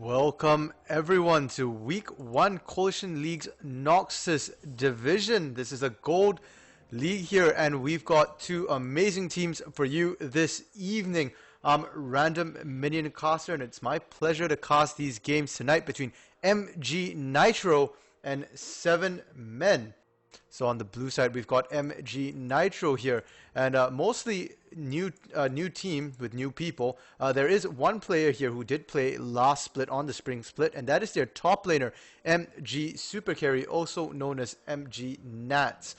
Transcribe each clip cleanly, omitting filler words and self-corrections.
Welcome everyone to Week 1 Coalition League's Noxus division. This is a gold league here and we've got two amazing teams for you this evening. I'm Random Minion Caster and it's my pleasure to cast these games tonight between MG Nitro and 7 Men. So on the blue side, we've got MG Nitro here, and mostly new team with new people. There is one player here who did play last split on the spring split, and that is their top laner, MG Super Carry, also known as MG Nats.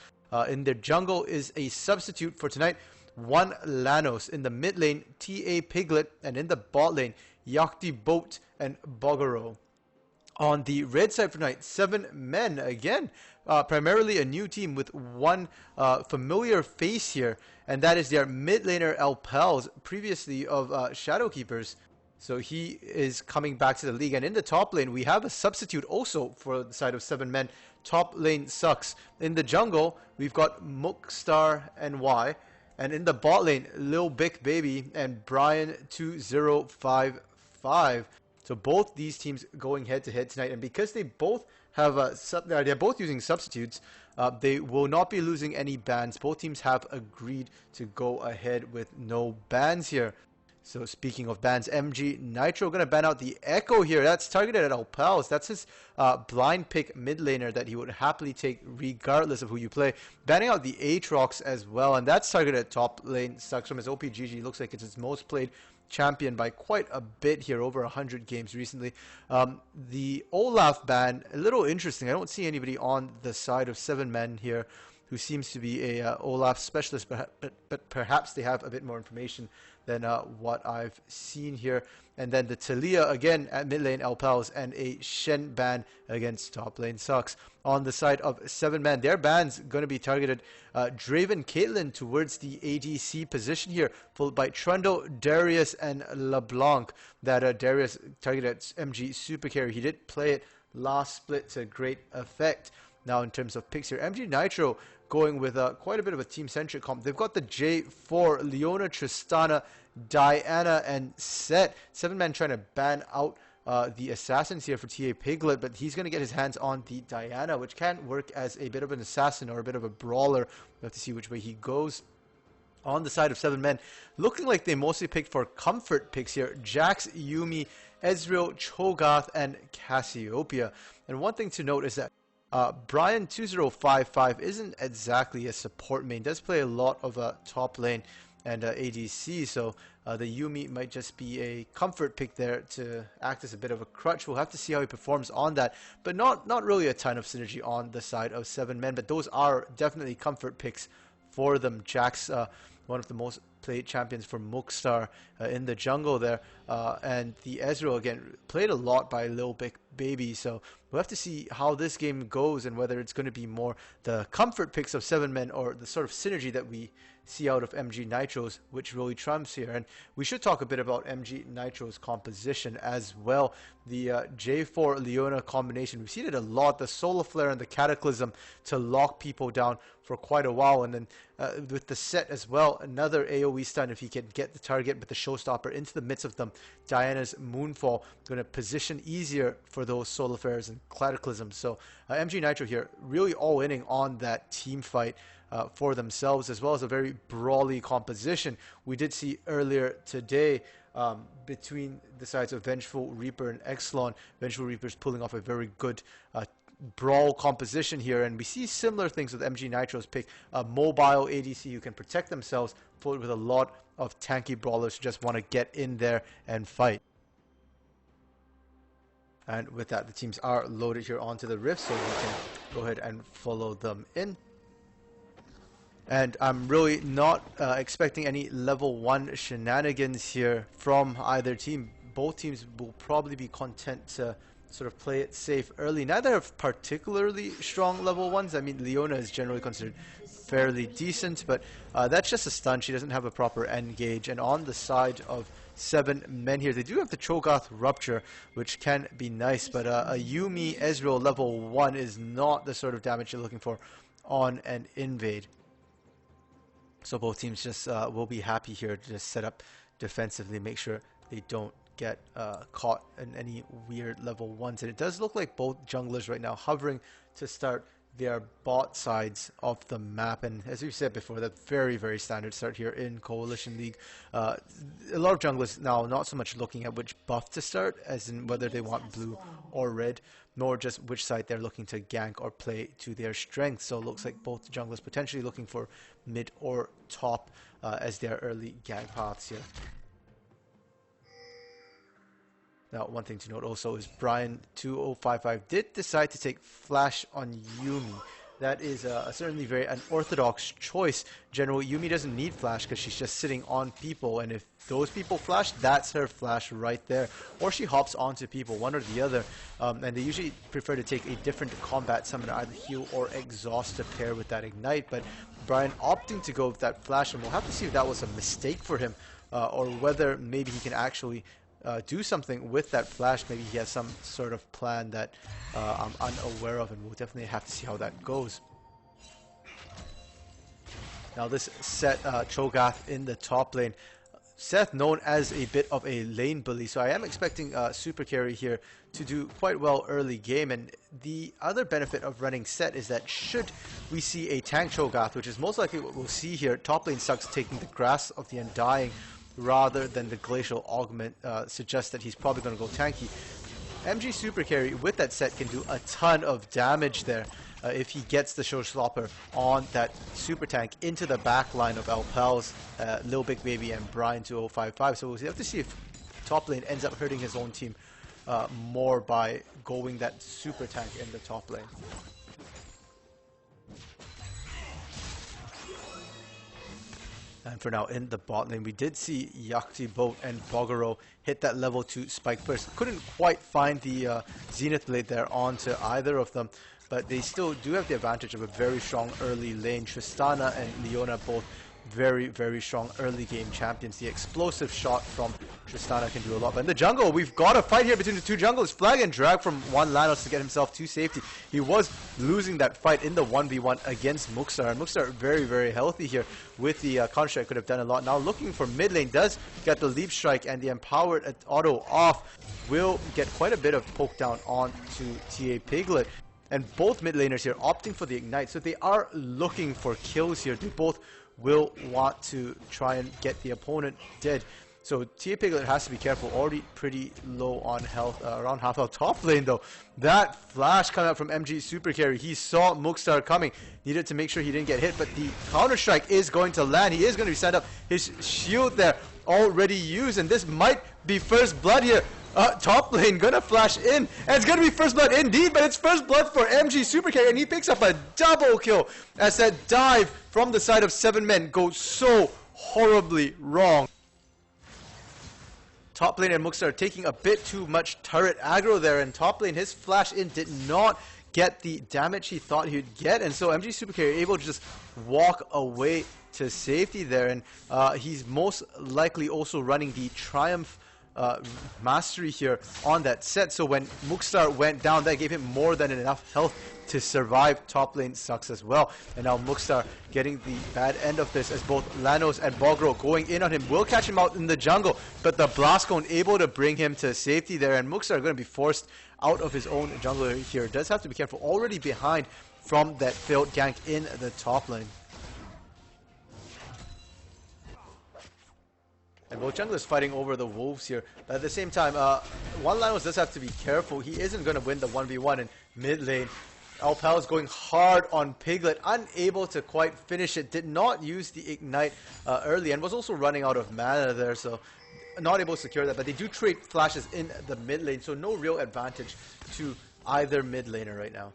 In their jungle is a substitute for tonight, one Lanos. In the mid lane, TA Piglet, and in the bot lane, Yakti Boat and Bogoro. On the red side for tonight, 7 Men again. Primarily a new team with one familiar face here, and that is their mid laner Alpels, previously of Shadowkeepers. So he is coming back to the league. And in the top lane, we have a substitute also for the side of 7 Men. Top lane sucks. In the jungle, we've got Mookstar NY. And in the bot lane, Lil Big Baby and Brian2055. So both these teams going head to head tonight, and because they both have they're both using substitutes, they will not be losing any bans. Both teams have agreed to go ahead with no bans here. So speaking of bans, MG Nitro going to ban out the Echo here. That's targeted at Alpels. That's his blind pick mid laner that he would happily take regardless of who you play. Banning out the Aatrox as well, and that's targeted at top lane. Sucks from his OPGG. Looks like it's his most played champion by quite a bit here, over 100 games recently. The Olaf ban, a little interesting. I don't see anybody on the side of 7 Men here who seems to be a Olaf specialist, but perhaps they have a bit more information than what I've seen here. And then the Talia again at mid lane Alpels, and a Shen ban against top lane Sucks. On the side of 7 Men, their ban's going to be targeted Draven Caitlyn towards the ADC position here, followed by Trundle, Darius, and LeBlanc. That Darius targeted MG Super Carry. He did play it last split to great effect. Now in terms of picks here, MG Nitro going with quite a bit of a team-centric comp. They've got the J4, Leona, Tristana, Diana, and Set. 7 Men trying to ban out the assassins here for TA Piglet, but he's going to get his hands on the Diana, which can work as a bit of an assassin or a bit of a brawler. We'll have to see which way he goes. On the side of 7 Men, looking like they mostly picked for comfort picks here. Jax, Yuumi, Ezreal, Cho'Gath, and Cassiopeia. And one thing to note is that Brian2055 isn't exactly a support main. Does play a lot of top lane and ADC, so the Yuumi might just be a comfort pick there to act as a bit of a crutch. We'll have to see how he performs on that, but not really a ton of synergy on the side of 7 Men, but those are definitely comfort picks for them. Jax, one of the most played champions for Mookstar in the jungle there, and the Ezreal again played a lot by Lil Big Baby, so we'll have to see how this game goes and whether it's going to be more the comfort picks of 7 Men or the sort of synergy that we see out of MG Nitro's, which really trumps here. And we should talk a bit about MG Nitro's composition as well. The J4 Leona combination, we've seen it a lot, the Solar Flare and the Cataclysm to lock people down for quite a while, and then with the Set as well, another AoE stun if he can get the target with the Showstopper into the midst of them. Diana's Moonfall going to position easier for those Solar Flares and Cataclysms. So MG Nitro here really all-inning on that team fight for themselves, as well as a very brawly composition. We did see earlier today between the sides of Vengeful Reaper and Exelon. Vengeful Reaper's pulling off a very good brawl composition here, and we see similar things with MG Nitro's pick. A mobile ADC who can protect themselves, followed with a lot of tanky brawlers who just want to get in there and fight. And with that, the teams are loaded here onto the rift, so we can go ahead and follow them in. And I'm really not expecting any level 1 shenanigans here from either team. Both teams will probably be content to sort of play it safe early. Neither have particularly strong level 1s. I mean, Leona is generally considered fairly decent, but that's just a stun. She doesn't have a proper engage. And on the side of 7 Men here, they do have the Cho'Gath Rupture, which can be nice, but a Yuumi Ezreal level 1 is not the sort of damage you're looking for on an invade. So both teams just will be happy here to just set up defensively, make sure they don't get caught in any weird level 1s. And it does look like both junglers right now hovering to start their bot sides of the map, and as we've said before, that's very, very standard start here in Coalition League. A lot of junglers now not so much looking at which buff to start, as in whether they want blue or red, nor just which side they're looking to gank or play to their strength. So it looks like both junglers potentially looking for mid or top as their early gank paths here. Now, one thing to note also is Brian2055 did decide to take Flash on Yuumi. That is certainly very unorthodox choice. Generally, Yuumi doesn't need Flash because she's just sitting on people, and if those people flash, that's her Flash right there. Or she hops onto people, one or the other. And they usually prefer to take a different combat summon, either heal or exhaust to pair with that Ignite. But Brian opting to go with that Flash, and we'll have to see if that was a mistake for him, or whether maybe he can actually do something with that Flash. Maybe he has some sort of plan that I'm unaware of, and we'll definitely have to see how that goes. Now this set Cho'Gath in the top lane. Seth known as a bit of a lane bully, so I am expecting Super Carry here to do quite well early game. And the other benefit of running Set is that should we see a tank Cho'Gath, which is most likely what we'll see here, top lane Sucks taking the Grasp of the Undying rather than the Glacial Augment, suggests that he's probably going to go tanky. MG Super Carry with that set can do a ton of damage there if he gets the Showstopper on that Super Tank into the back line of Alpal's Lil Big Baby and Brian2055. So we'll have to see if top lane ends up hurting his own team more by going that Super Tank in the top lane. And for now, in the bot lane, we did see Yakti Boat and Bogoro hit that level 2 spike burst. Couldn't quite find the Zenith Blade there onto either of them, but they still do have the advantage of a very strong early lane. Tristana and Leona both very, very strong early game champions. The explosive shot from Tristana can do a lot. But in the jungle, we've got a fight here between the two junglers. Flag and drag from one Lanos to get himself to safety. He was losing that fight in the 1v1 against Muxar. And Muxar very, very healthy here with the counter strike. Could have done a lot. Now looking for mid lane. Does get the leap strike and the empowered auto off. Will get quite a bit of poke down on to TA Piglet. And both mid laners here opting for the Ignite. So they are looking for kills here. They both will want to try and get the opponent dead. So TA Piglet has to be careful, already pretty low on health, around half health. Top lane though, that flash coming out from MG Super Carry. He saw Muxar coming, needed to make sure he didn't get hit, but the counter strike is going to land. He is going to be sent up. His shield there already used, and this might be first blood here. Top lane gonna flash in, and it's gonna be first blood indeed, but it's first blood for MG Super Carry, and he picks up a double kill as that dive from the side of 7 men goes so horribly wrong. Top lane and Muxar taking a bit too much turret aggro there, and top lane, his flash in did not get the damage he thought he would get, and so MG Super Carry able to just walk away to safety there, and he's most likely also running the Triumph mastery here on that set. So when Muxar went down, that gave him more than enough health to survive. Top lane Sucks as well. And now Muxar getting the bad end of this as both Lanos and Bogro going in on him. Will catch him out in the jungle, but the Blast Cone able to bring him to safety there. And Muxar going to be forced out of his own jungle here. Does have to be careful. Already behind from that failed gank in the top lane. And both junglers fighting over the wolves here. But at the same time, one Lanos does have to be careful. He isn't going to win the 1v1 in mid lane. Alpal is going hard on Piglet, unable to quite finish it. Did not use the Ignite early and was also running out of mana there, so not able to secure that. But they do trade flashes in the mid lane, so no real advantage to either mid laner right now.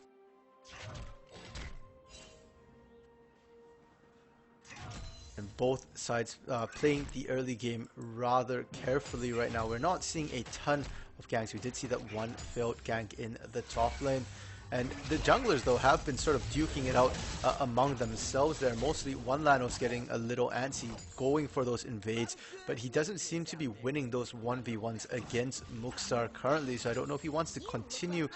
And both sides playing the early game rather carefully right now. We're not seeing a ton of ganks. We did see that one failed gank in the top lane. And the junglers, though, have been sort of duking it out among themselves there. Mostly one Lanos getting a little antsy, going for those invades. But he doesn't seem to be winning those 1v1s against Muxar currently. So I don't know if he wants to continue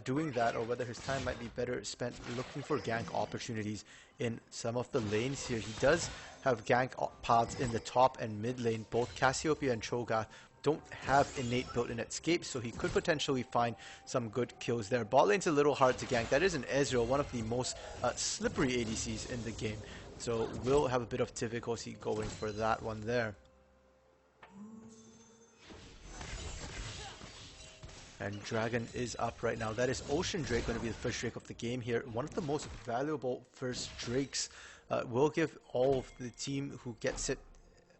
doing that, or whether his time might be better spent looking for gank opportunities in some of the lanes here. He does have gank paths in the top and mid lane. Both Cassiopeia and Cho'Gath don't have innate built-in escape, so he could potentially find some good kills there. Bot lane's a little hard to gank. That is an Ezreal, one of the most slippery ADCs in the game. So we'll have a bit of difficulty going for that one there. And Dragon is up right now. That is Ocean Drake going to be the first Drake of the game here. One of the most valuable first Drakes. Will give all of the team who gets it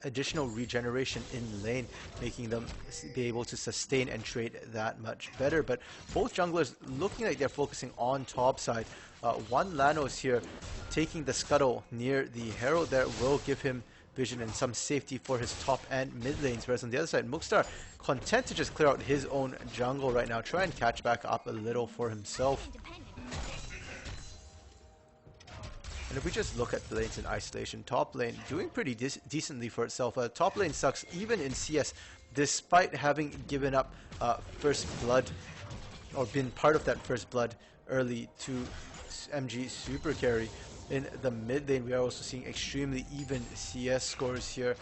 additional regeneration in lane, making them be able to sustain and trade that much better. But both junglers looking like they're focusing on top side. One Lanos here taking the scuttle near the Herald there will give him vision and some safety for his top and mid lanes, whereas on the other side, Muxtar content to just clear out his own jungle right now, try and catch back up a little for himself. And if we just look at the lanes in isolation, top lane doing pretty decently for itself. Top lane sucks even in CS, despite having given up first blood, or been part of that first blood early to MG super carry. In the mid lane, we are also seeing extremely even CS scores here,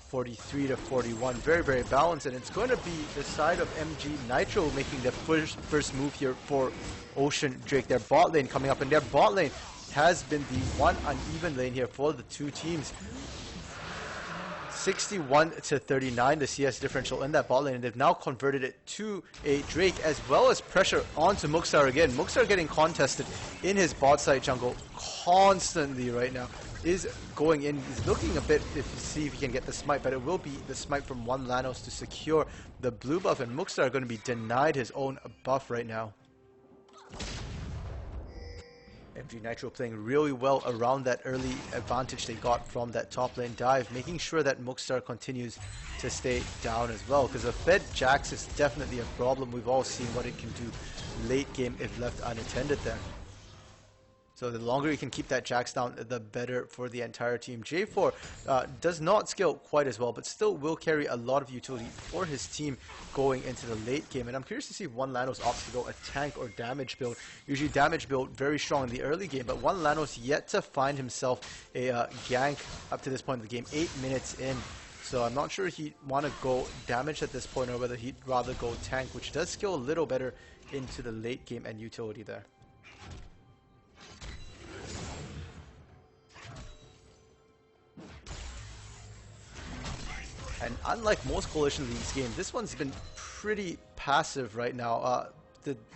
43 to 41, very, very balanced, and it's going to be the side of MG Nitro making the first move here for Ocean Drake. Their bot lane coming up, and their bot lane has been the one uneven lane here for the two teams. 61 to 39, the CS differential in that bot lane, and they've now converted it to a Drake, as well as pressure onto Muxtar again. Muxtar getting contested in his bot side jungle constantly right now. Is going in, he's looking a bit to see if he can get the smite, but it will be the smite from one Lanos to secure the blue buff, and Muxtar are going to be denied his own buff right now. MG Nitro playing really well around that early advantage they got from that top lane dive, making sure that Muxtar continues to stay down as well, because a fed Jax is definitely a problem. We've all seen what it can do late game if left unattended there. So the longer you can keep that Jax down, the better for the entire team. J4 does not scale quite as well, but still will carry a lot of utility for his team going into the late game. And I'm curious to see if one Lanos opts to go a tank or damage build. Usually damage build very strong in the early game, but one Lanos yet to find himself a gank up to this point in the game, 8 minutes in. So I'm not sure he'd want to go damage at this point, or whether he'd rather go tank, which does scale a little better into the late game and utility there. And unlike most Coalition Leagues games, this one's been pretty passive right now.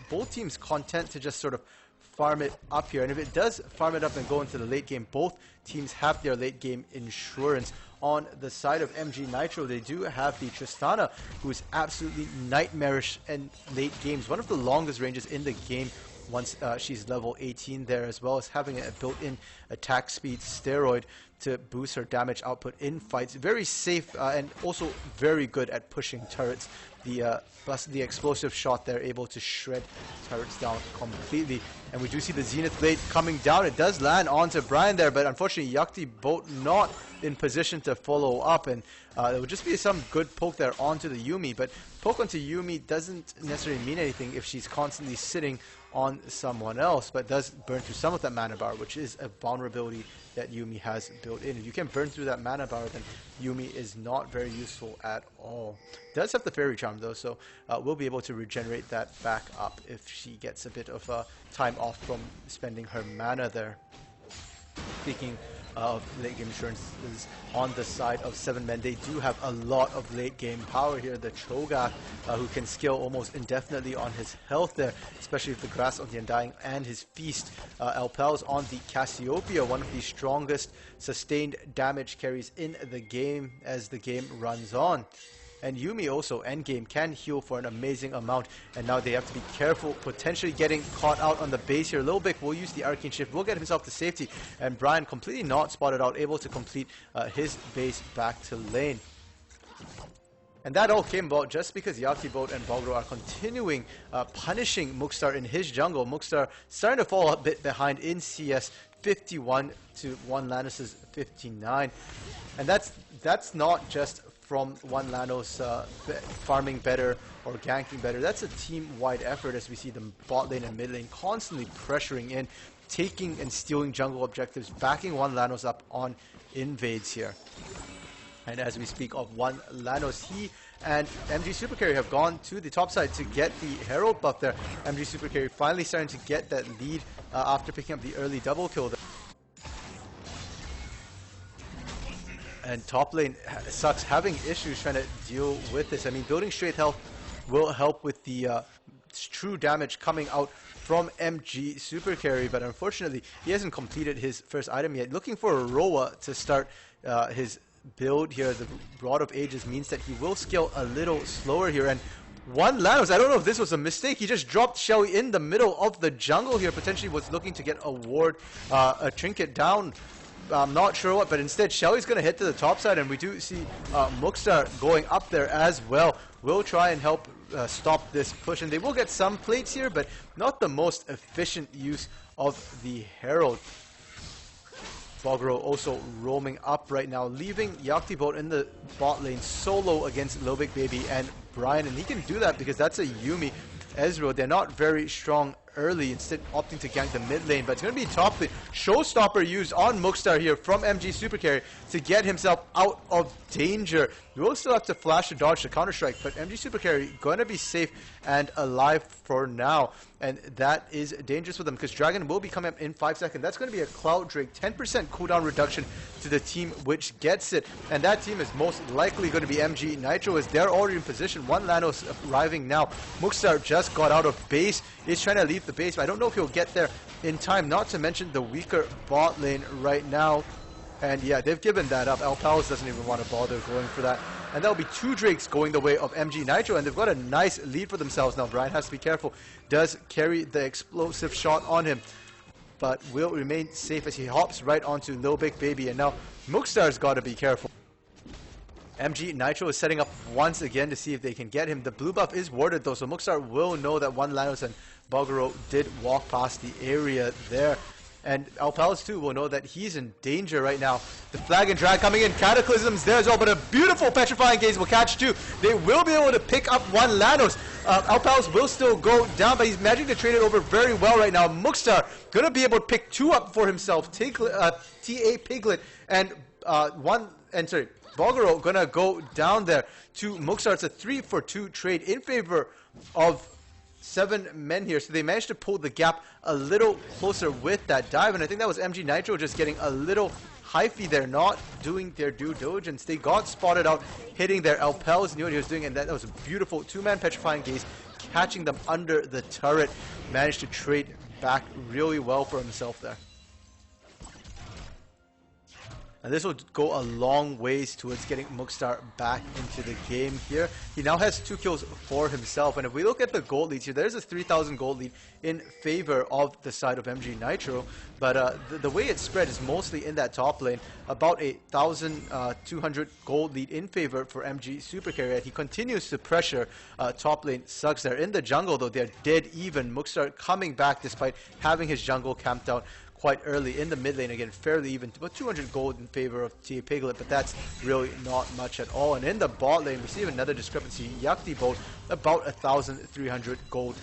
Both teams content to just sort of farm it up here. And if it does farm it up and go into the late game, both teams have their late game insurance. On the side of MG Nitro, they do have the Tristana, who is absolutely nightmarish in late games. One of the longest ranges in the game once she's level 18 there, as well as having a built-in attack speed steroid to boost her damage output in fights. Very safe and also very good at pushing turrets. Plus the explosive shot there, able to shred turrets down completely. And we do see the Zenith Blade coming down. It does land onto Brian there, but unfortunately Yakti boat not in position to follow up, and there would just be some good poke there onto the Yuumi, but poke onto Yuumi doesn't necessarily mean anything if she's constantly sitting on someone else, but does burn through some of that mana bar, which is a vulnerability that Yuumi has built in. If you can burn through that mana bar, then Yuumi is not very useful at all. Does have the Fairy Charm though, so we'll be able to regenerate that back up if she gets a bit of time off from spending her mana there. Speaking of late game insurances on the side of 7men, they do have a lot of late game power here. The Cho'Gath, who can scale almost indefinitely on his health there, especially with the Grasp of the Undying and his Feast. Alpel's on the Cassiopeia, one of the strongest sustained damage carries in the game as the game runs on. And Yuumi also, endgame, can heal for an amazing amount. And now they have to be careful, potentially getting caught out on the base here. Lil Bick will use the Arcane Shift, will get himself to safety. And Brian completely not spotted out, able to complete his base back to lane. And that all came about just because Yakti and Bogro are continuing punishing Muxtar in his jungle. Muxtar starting to fall a bit behind in CS, 51 to 1 Lannis's 59. And that's not just from one Lanos farming better or ganking better. That's a team-wide effort, as we see the bot lane and mid lane constantly pressuring in, taking and stealing jungle objectives, backing one Lanos up on invades here. And as we speak of one Lanos, he and MG Super Carry have gone to the top side to get the Herald buff there. MG Super Carry finally starting to get that lead after picking up the early double kill there. And top lane sucks, having issues trying to deal with this. I mean, building straight health will help with the true damage coming out from MG Super Carry, but unfortunately he hasn't completed his first item yet. Looking for a Roa to start his build here. The Rod of Ages means that he will scale a little slower here, and one Lanos, I don't know if this was a mistake, he just dropped Shelly in the middle of the jungle here, potentially was looking to get a ward, a trinket down. I'm not sure what, but instead Shelly's going to head to the top side, and we do see Muxtar going up there as well. We'll try and help stop this push, and they will get some plates here, but not the most efficient use of the Herald. Bogro also roaming up right now, leaving Yaktibot in the bot lane solo against Lil Big Baby and Brian, and he can do that because that's a Yuumi Ezreal. They're not very strong early, instead opting to gank the mid lane, but it's going to be top lane. Showstopper used on Muxtar here from MG Super Carry to get himself out of danger. We will still have to flash to dodge the counter strike, but MG Super Carry going to be safe and alive for now, and that is dangerous for them because Dragon will be coming up in 5 seconds. That's going to be a Cloud Drake, 10% cooldown reduction to the team which gets it, and that team is most likely going to be MG Nitro as they're already in position. One Lanos arriving now. Muxtar just got out of base, is trying to leave the base, but I don't know if he'll get there in time, not to mention the weaker bot lane right now. And yeah, they've given that up. Alpals doesn't even want to bother going for that. And that'll be 2 Drakes going the way of MG Nitro, and they've got a nice lead for themselves now. Brian has to be careful. Does carry the explosive shot on him, but will remain safe as he hops right onto Lil Big Baby. And now Muxtar's got to be careful. MG Nitro is setting up once again to see if they can get him. The blue buff is warded though, so Muxtar will know that one Lanos and Bogoro did walk past the area there. And Alpals too will know that he's in danger right now. The flag and drag coming in, Cataclysm's there as well, but a beautiful petrifying gaze will catch two. They will be able to pick up one Lanos. Alpals will still go down, but he's managing to trade it over very well right now. Muxtar gonna be able to pick 2 up for himself. TA Piglet and Bogoro gonna go down there to Muxtar. It's a 3-for-2 trade in favor of 7 men here, so they managed to pull the gap a little closer with that dive, and I think that was MG Nitro just getting a little hyphy there, not doing their due diligence. They got spotted out hitting their Alpels, knew what he was doing, and that was a beautiful 2-man petrifying gaze, catching them under the turret. Managed to trade back really well for himself there. And this will go a long ways towards getting Muxtar back into the game here. He now has 2 kills for himself. And if we look at the gold leads here, there's a 3,000 gold lead in favor of the side of MG Nitro. But the way it's spread is mostly in that top lane. About a 1,200 gold lead in favor for MG Super Carry. He continues to pressure top lane Sucks there. In the jungle though, they're dead even. Muxtar coming back despite having his jungle camped out quite early. In the mid lane again, fairly even, about 200 gold in favor of TA Piglet, but that's really not much at all. And in the bot lane, we see another discrepancy. Yaktibot about 1,300 gold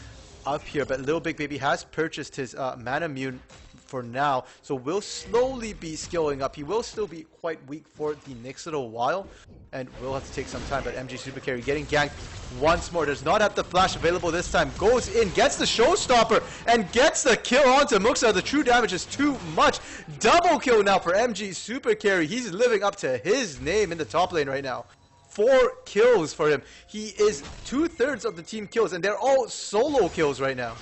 up here, but Lil Big Baby has purchased his mana immune for now, so will slowly be scaling up. He will still be quite weak for the next little while, and will have to take some time. But MG Super Carry getting ganked once more. Does not have the flash available this time. Goes in, gets the showstopper, and gets the kill onto Muxtar. The true damage is too much. Double kill now for MG Super Carry. He's living up to his name in the top lane right now. 4 kills for him. He is 2/3 of the team kills, and they're all solo kills right now.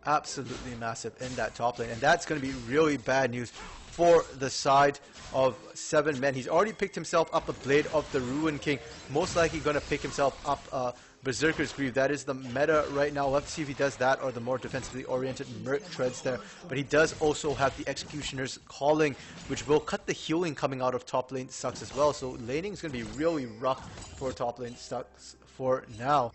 Absolutely massive in that top lane, and that's going to be really bad news for the side of 7 men. He's already picked himself up a Blade of the Ruin King, most likely going to pick himself up Berserker's Greave. That is the meta right now. We'll have to see if he does that or the more defensively oriented Merc Treads there. But he does also have the Executioner's Calling, which will cut the healing coming out of top lane Sucks as well. So laning is going to be really rough for top lane Sucks for now.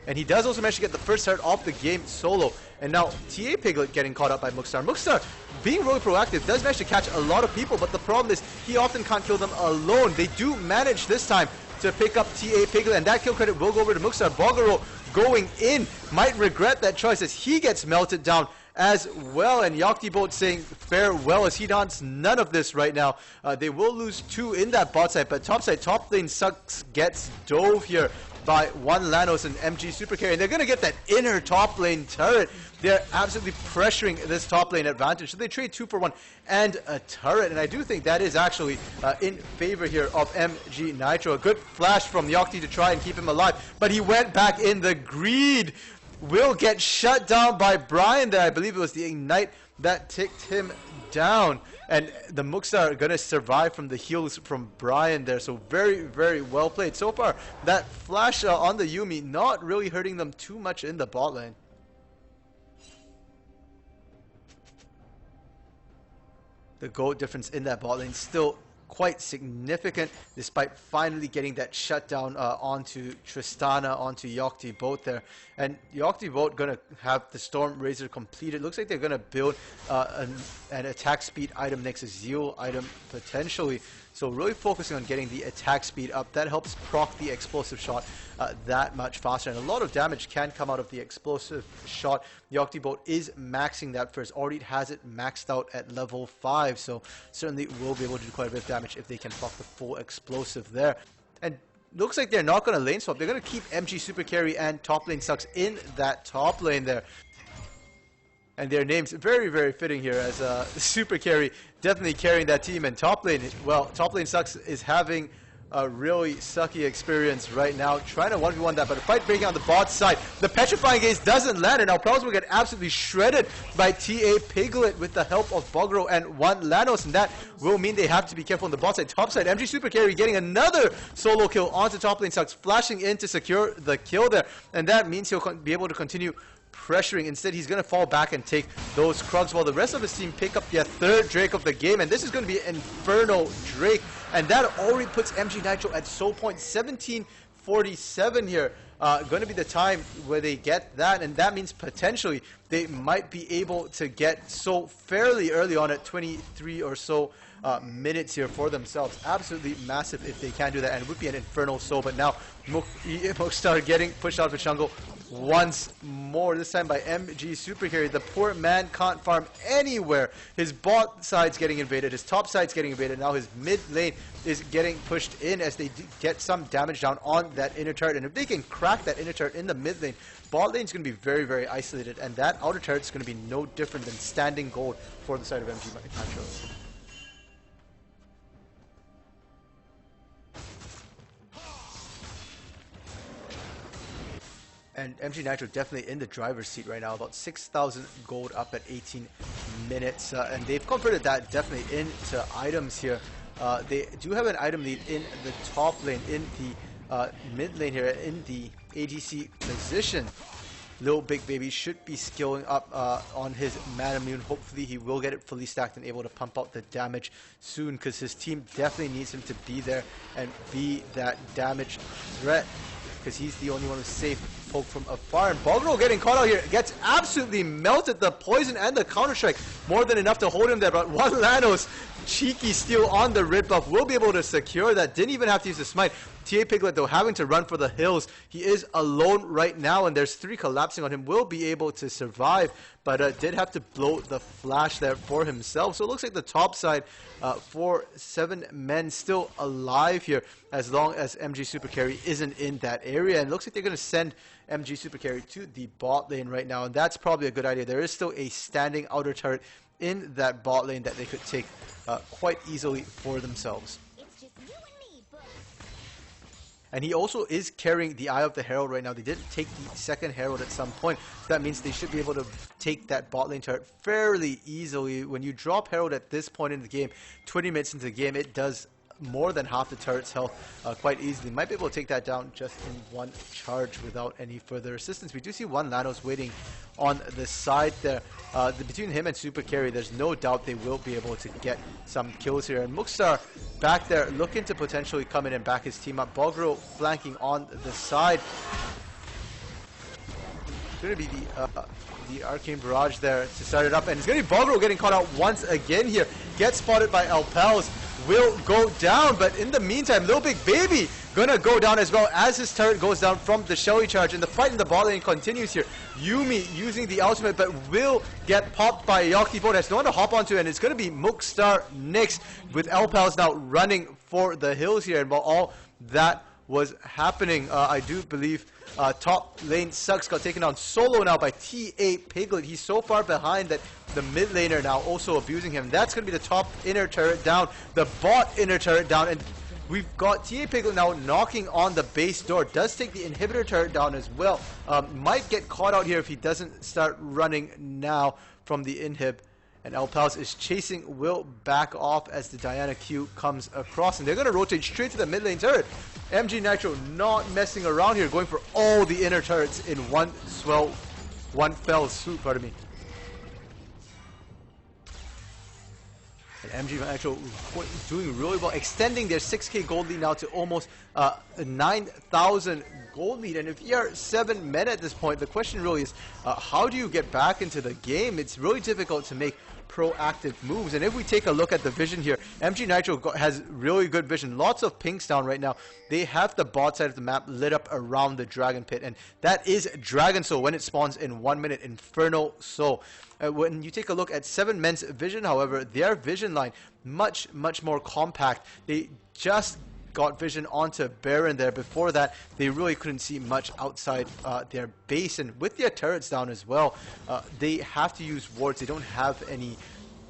And he does also manage to get the first start off the game solo. And now TA Piglet getting caught up by Muxtar. Muxtar, being really proactive, does manage to catch a lot of people, but the problem is he often can't kill them alone. They do manage this time to pick up TA Piglet, and that kill credit will go over to Muxtar. Bogoro going in, might regret that choice as he gets melted down as well. And Yoctibot saying farewell as he wants none of this right now. They will lose 2 in that bot side, but top side, top lane sucks gets dove here by one Lanos and MG Super Carry. And they're going to get that inner top lane turret. They're absolutely pressuring this top lane advantage. So they trade 2 for 1 and a turret. And I do think that is actually in favor here of MG Nitro. A good flash from Yocti to try and keep him alive. But he went back in. The greed will get shut down by Brian there. I believe it was the Ignite that ticked him down. And the Mookstar are going to survive from the heals from Brian there. So very, very well played. So far, that flash on the Yuumi not really hurting them too much in the bot lane. The gold difference in that bot lane still quite significant, despite finally getting that shutdown onto Tristana, onto Yoctibot there. And Yoctibot going to have the Storm Razor completed. Looks like they're going to build an attack speed item next to Zeal item potentially. So really focusing on getting the attack speed up. That helps proc the explosive shot that much faster. And a lot of damage can come out of the explosive shot. Yoctibot is maxing that first. Already has it maxed out at level 5. So certainly will be able to do quite a bit of damage if they can proc the full explosive there. And looks like they're not going to lane swap. They're going to keep MG Super Carry and top lane sucks in that top lane there. And their names very, very fitting here as Super Carry definitely carrying that team. And top lane, well, top lane sucks is having a really sucky experience right now, trying to 1v1 that, but a fight breaking on the bot side. The Petrifying Gaze doesn't land, and now Pels will get absolutely shredded by TA Piglet with the help of Bogro and one Lanos, and that will mean they have to be careful on the bot side. Top side, MG Super Carry getting another solo kill onto top lane sucks, flashing in to secure the kill there, and that means he'll be able to continue pressuring. Instead, he's going to fall back and take those Krugs while the rest of his team pick up their 3rd Drake of the game. And this is going to be an Inferno Drake. And that already puts MG Nitro at soul point 1747 here. Going to be the time where they get that. And that means potentially they might be able to get soul fairly early on at 23 or so minutes here for themselves. Absolutely massive if they can do that. And it would be an Infernal Soul. But now Mookstar getting pushed out of the jungle once more, this time by MG Super Carry. The poor man can't farm anywhere. His bot side's getting invaded, his top side's getting invaded, now his mid lane is getting pushed in as they get some damage down on that inner turret. And if they can crack that inner turret in the mid lane, bot lane's going to be very, very isolated, and that outer turret's going to be no different than standing gold for the side of MG Nitro. And MG Nitro definitely in the driver's seat right now, about 6,000 gold up at 18 minutes. And they've converted that definitely into items here. They do have an item lead in the top lane, in the mid lane here, in the ADC position. Little Big Baby should be skilling up on his Man Immune. Hopefully he will get it fully stacked and able to pump out the damage soon, because his team definitely needs him to be there and be that damage threat, because he's the only one who's safe. Poke from afar, and Bogro getting caught out here, gets absolutely melted. The poison and the counter strike more than enough to hold him there, but one Lanos cheeky steal on the red buff will be able to secure that. Didn't even have to use the smite. TA Piglet though having to run for the hills. He is alone right now, and there's 3 collapsing on him. Will be able to survive, but did have to blow the flash there for himself. So it looks like the top side for 7 men still alive here, as long as MG Super Carry isn't in that area. And it looks like they're going to send MG Super Carry to the bot lane right now, and that's probably a good idea. There is still a standing outer turret in that bot lane that they could take quite easily for themselves. And he also is carrying the Eye of the Herald right now. They did take the 2nd Herald at some point. So that means they should be able to take that bot lane turret fairly easily. When you drop Herald at this point in the game, 20 minutes into the game, it does more than half the turret's health quite easily. Might be able to take that down just in one charge without any further assistance. We do see one Lanos waiting on the side there. Between him and Super Carry, there's no doubt they will be able to get some kills here. And Mookstar back there looking to potentially come in and back his team up. Bogro flanking on the side. It's going to be the Arcane Barrage there to start it up. And it's going to be Bogro getting caught out once again here. Gets spotted by Alpels. will go down, but in the meantime, Lil Big Baby gonna go down as well as his turret goes down from the Shelly charge, and the fight in the bot lane continues here. Yuumi using the ultimate, but will get popped by Yakibo. There's no one to hop onto, and it's gonna be Mookstar next, with Elpals now running for the hills here. And while all that was happening, I do believe top lane Sucks got taken down solo now by TA Piglet. He's so far behind that the mid laner now also abusing him. That's going to be the top inner turret down, the bot inner turret down, and we've got TA Piglet now knocking on the base door. Does take the inhibitor turret down as well. Might get caught out here if he doesn't start running now from the inhib. And Elpals is chasing, will back off as the Diana Q comes across. And they're going to rotate straight to the mid lane turret. MG Nitro not messing around here, going for all the inner turrets in one fell swoop, pardon me. And MG Nitro doing really well, extending their 6k gold lead now to almost 9,000 gold lead. And if you are 7 men at this point, the question really is, how do you get back into the game? It's really difficult to make proactive moves. And if we take a look at the vision here, MG Nitro has really good vision. Lots of pinks down right now. They have the bot side of the map lit up around the Dragon Pit, and that is Dragon Soul when it spawns in 1 minute, Infernal Soul. When you take a look at 7 men's vision, however, their vision line much more compact. They just got vision onto Baron there. Before that, they really couldn't see much outside their base, and with their turrets down as well, they have to use wards. They don't have any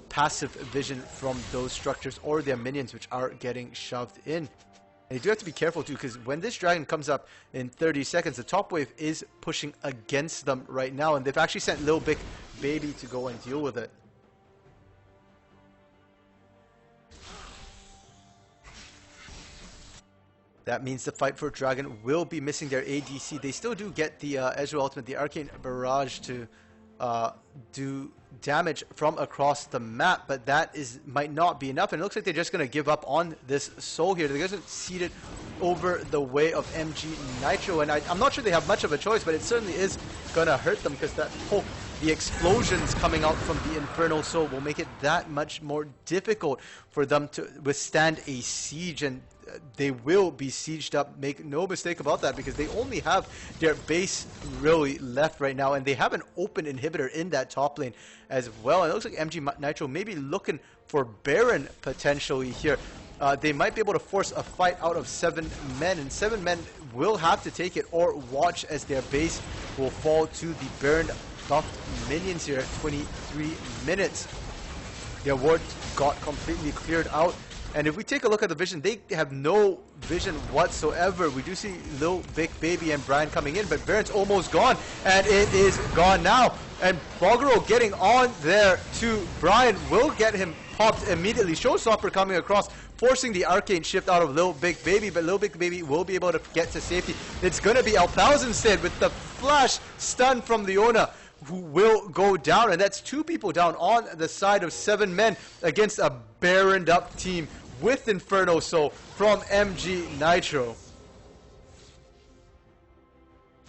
passive vision from those structures or their minions, which are getting shoved in. And you do have to be careful too, because when this dragon comes up in 30 seconds, the top wave is pushing against them right now, and they've actually sent Lil Big Baby to go and deal with it. That means the fight for Dragon will be missing their ADC. They still do get the Ezreal ultimate, the Arcane Barrage, to do damage from across the map, but that might not be enough. And it looks like they're just going to give up on this soul here. They're going to cede it over the way of MG Nitro, and I'm not sure they have much of a choice, but it certainly is going to hurt them, because that poke, the explosions coming out from the Infernal Soul, will make it that much more difficult for them to withstand a siege, and they will be sieged up. Make no mistake about that, because they only have their base really left right now, and they have an open inhibitor in that top lane as well. And it looks like MG Nitro may be looking for Baron potentially here. They might be able to force a fight out of 7 men, and 7 men will have to take it or watch as their base will fall to the Baron buffed minions here at 23 minutes. Their ward got completely cleared out. And if we take a look at the vision, they have no vision whatsoever. We do see Lil Big Baby and Brian coming in, but Baron's almost gone, and it is gone now. And Bogoro getting on there to Brian will get him popped immediately. Showstopper coming across, forcing the arcane shift out of Lil Big Baby, but Lil Big Baby will be able to get to safety. It's going to be Elpals instead with the flash stun from Leona, who will go down, and that's 2 people down on the side of 7 men against a Baroned up team with Inferno Soul from MG Nitro.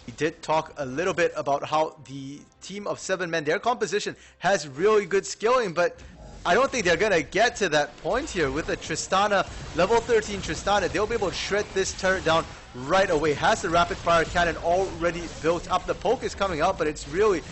We did talk a little bit about how the team of 7 men, their composition has really good skilling, but I don't think they're going to get to that point here. With a Tristana, level 13 Tristana, they'll be able to shred this turret down right away. Has the rapid fire cannon already built up. The poke is coming out, but it's really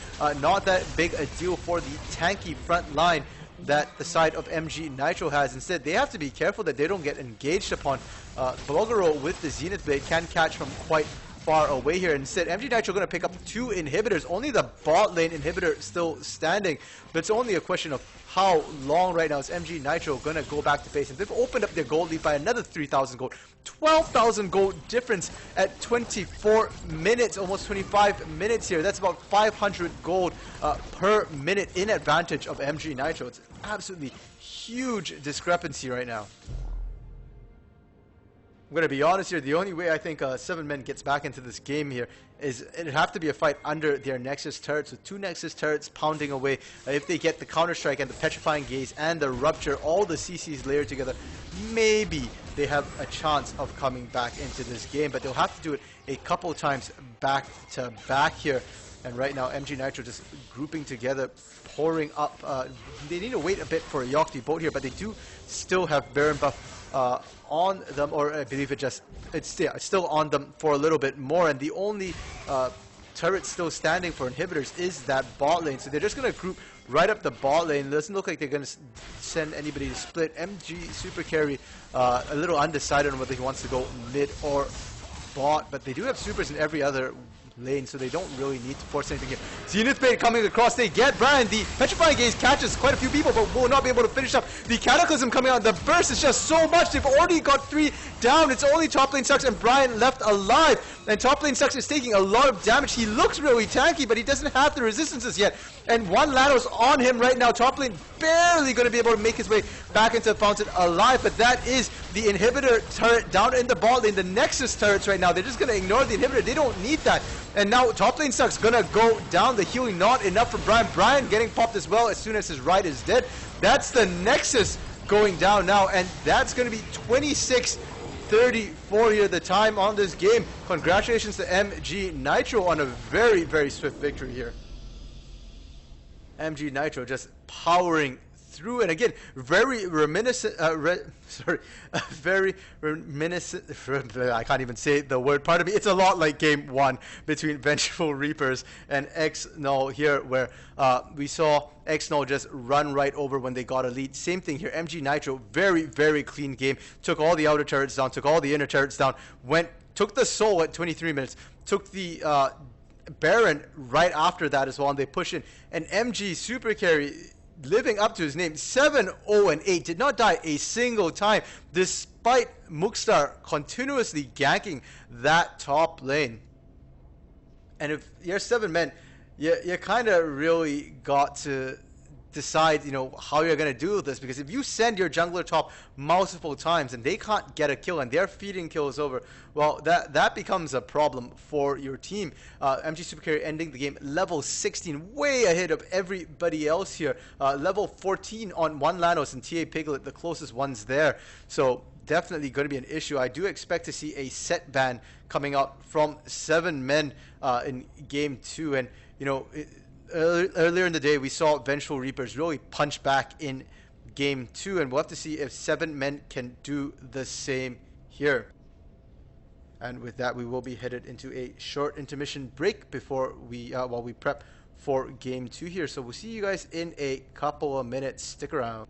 not that big a deal for the tanky front line that the side of MG Nitro has. Instead, they have to be careful that they don't get engaged upon. Bogoro with the Zenith Blade can catch from quite far away here. Instead, MG Nitro going to pick up 2 inhibitors. Only the bot lane inhibitor still standing, but it's only a question of how long right now is MG Nitro going to go back to base. And they've opened up their gold lead by another 3,000 gold. 12,000 gold difference at 24 minutes, almost 25 minutes here. That's about 500 gold per minute in advantage of MG Nitro. It's absolutely huge discrepancy right now. I'm going to be honest here, the only way I think 7 men gets back into this game here is it'd have to be a fight under their Nexus turrets, with 2 Nexus turrets pounding away. If they get the Counter-Strike and the Petrifying Gaze and the Rupture, all the CCs layered together, maybe they have a chance of coming back into this game, but they'll have to do it a couple times back to back here. And right now, MG Nitro just grouping together, pouring up. They need to wait a bit for a Yogg to boat here, but they do still have Baron buff on them, or I believe it's still on them for a little bit more. And the only turret still standing for inhibitors is that bot lane. So they're just going to group right up the bot lane. It doesn't look like they're going to send anybody to split. MG Super Carry a little undecided on whether he wants to go mid or bot, but they do have supers in every other lane, so they don't really need to force anything here. Zenith Bait coming across, they get Brian. The Petrifying Gaze catches quite a few people, but will not be able to finish up. The Cataclysm coming out, the burst is just so much. They've already got 3 down. It's only top lane Sucks and Brian left alive. And top lane Sucks is taking a lot of damage. He looks really tanky, but he doesn't have the resistances yet. And one Lanos on him right now. Top lane barely going to be able to make his way back into the fountain alive, but that is the inhibitor turret down in the bot lane. The Nexus turrets right now, they're just going to ignore the inhibitor. They don't need that. And now top lane Sucks gonna go down. The healing not enough for Brian. Brian getting popped as well as soon as his right is dead. That's the Nexus going down now, and that's gonna be 26-34 here, the time on this game. Congratulations to MG Nitro on a very, very swift victory here. MG Nitro just powering through, and again, very reminiscent, very reminiscent, I can't even say the word, pardon me. It's a lot like game 1 between Vengeful Reapers and X-Null here, where we saw X-Null just run right over when they got a lead. Same thing here, MG Nitro, very, very clean game, took all the outer turrets down, took all the inner turrets down, took the Soul at 23 minutes, took the Baron right after that as well, and they push in, and MG Super Carry, living up to his name, 7-0-8, did not die a single time, despite Mookstar continuously ganking that top lane. And if you're 7 men, you kind of really got to decide, how you're going to do this, because if you send your jungler top multiple times and they can't get a kill and they're feeding kills over, well, that becomes a problem for your team. MG Super Carry ending the game level 16, way ahead of everybody else here. Level 14 on 1 Lanos and TA Piglet, the closest ones there. So definitely going to be an issue. I do expect to see a set ban coming out from 7 men in game 2, and earlier in the day, we saw Vengeful Reapers really punch back in game 2, and we'll have to see if 7 men can do the same here. And with that, we will be headed into a short intermission break before while we prep for game 2 here. So we'll see you guys in a couple of minutes. Stick around.